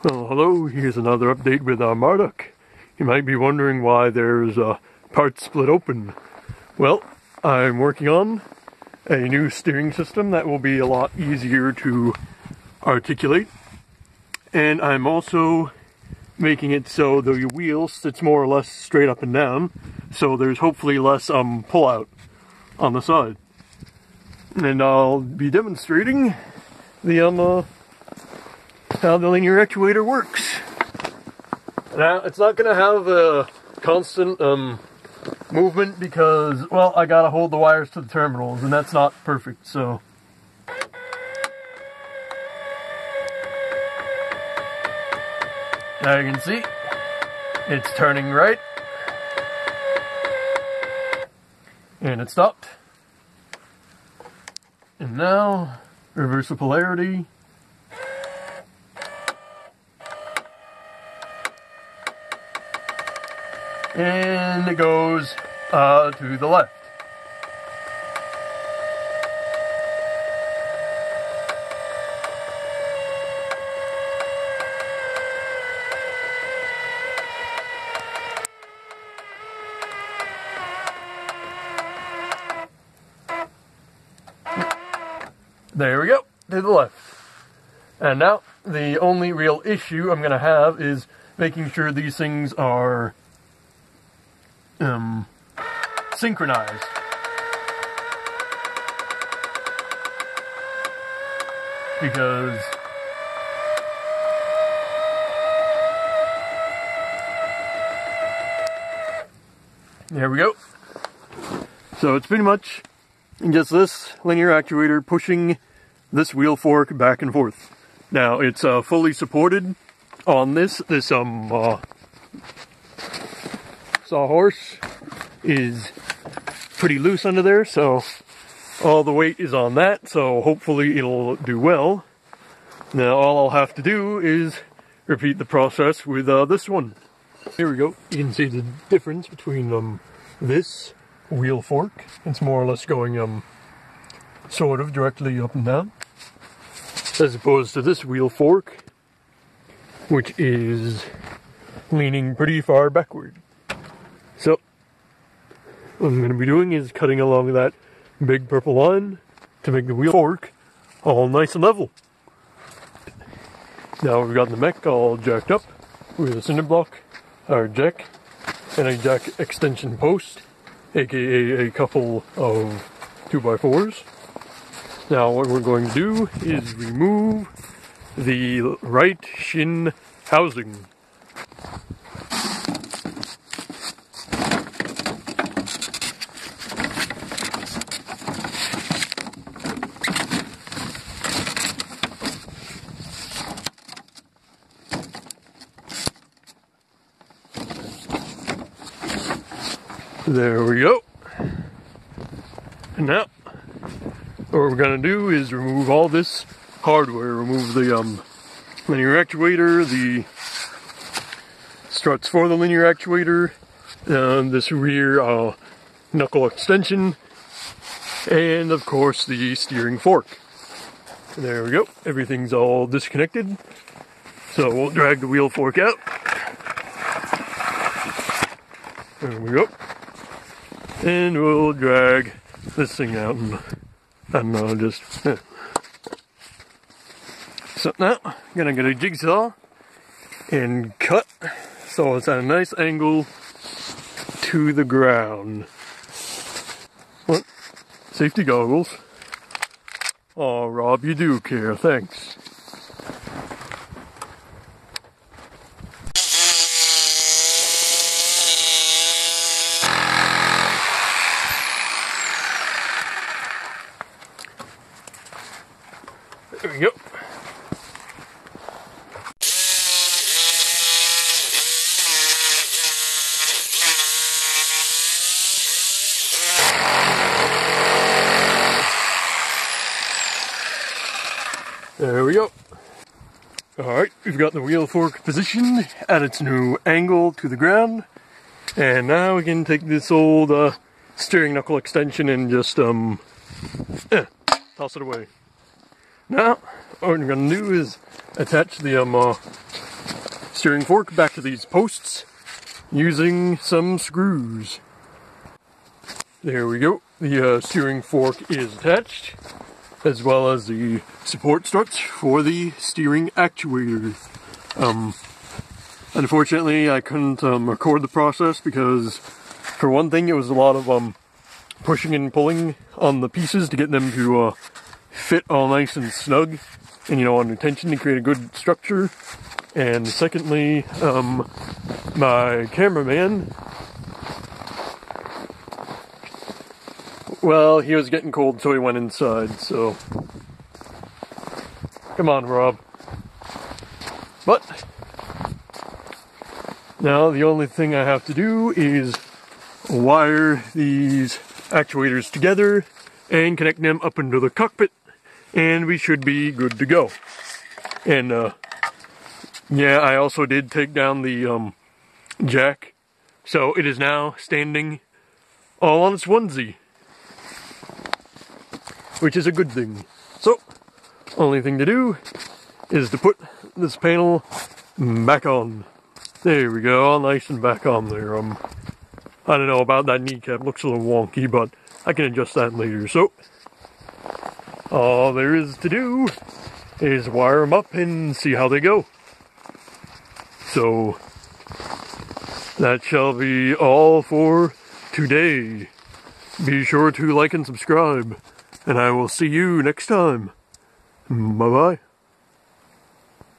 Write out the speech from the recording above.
Well, hello, here's another update with Marduk. You might be wondering why there's parts split open. Well, I'm working on a new steering system that will be a lot easier to articulate. And I'm also making it so the wheel sits more or less straight up and down, so there's hopefully less pull-out on the side. And I'll be demonstrating the how the linear actuator works. Now, it's not going to have a constant movement because, well, I gotta hold the wires to the terminals, and that's not perfect, so. Now you can see, it's turning right, and it stopped. And now, reverse the polarity. And it goes to the left. There we go, to the left. And now, the only real issue I'm going to have is making sure these things are synchronized. Because there we go. So it's pretty much just this linear actuator pushing this wheel fork back and forth. Now it's fully supported on this sawhorse is pretty loose under there, so all the weight is on that, so hopefully it'll do well. Now all I'll have to do is repeat the process with this one. Here we go. You can see the difference between this wheel fork. It's more or less going sort of directly up and down, as opposed to this wheel fork, which is leaning pretty far backward. So, what I'm going to be doing is cutting along that big purple line to make the wheel fork all nice and level. Now we've got the mech all jacked up with a cinder block, our jack, and a jack extension post, aka a couple of 2x4s. Now what we're going to do is remove the right shin housing. There we go. And now, what we're going to do is remove all this hardware. Remove the linear actuator, the struts for the linear actuator, this rear knuckle extension, and of course the steering fork. There we go. Everything's all disconnected. So we'll drag the wheel fork out. There we go. And we'll drag this thing out and just... So now, I'm gonna get a jigsaw and cut so it's at a nice angle to the ground. What? Safety goggles? Oh, Rob, you do care, thanks. There we go. There we go. Alright, we've got the wheel fork positioned at its new angle to the ground. And now we can take this old steering knuckle extension and just toss it away. Now, what we're going to do is attach the steering fork back to these posts using some screws. There we go. The steering fork is attached, as well as the support struts for the steering actuator. Unfortunately, I couldn't record the process because, for one thing, it was a lot of pushing and pulling on the pieces to get them to fit all nice and snug and, you know, under tension to create a good structure. And secondly, my cameraman, well, he was getting cold, so he went inside, so come on, Rob. But now the only thing I have to do is wire these actuators together and connect them up into the cockpit, and we should be good to go. And yeah, I also did take down the jack, so it is now standing all on its onesie, which is a good thing. So, only thing to do is to put this panel back on. There we go, all nice and back on there. I don't know about that kneecap, looks a little wonky, but I can adjust that later. So, all there is to do is wire them up and see how they go. So, that shall be all for today. Be sure to like and subscribe, and I will see you next time. Bye-bye.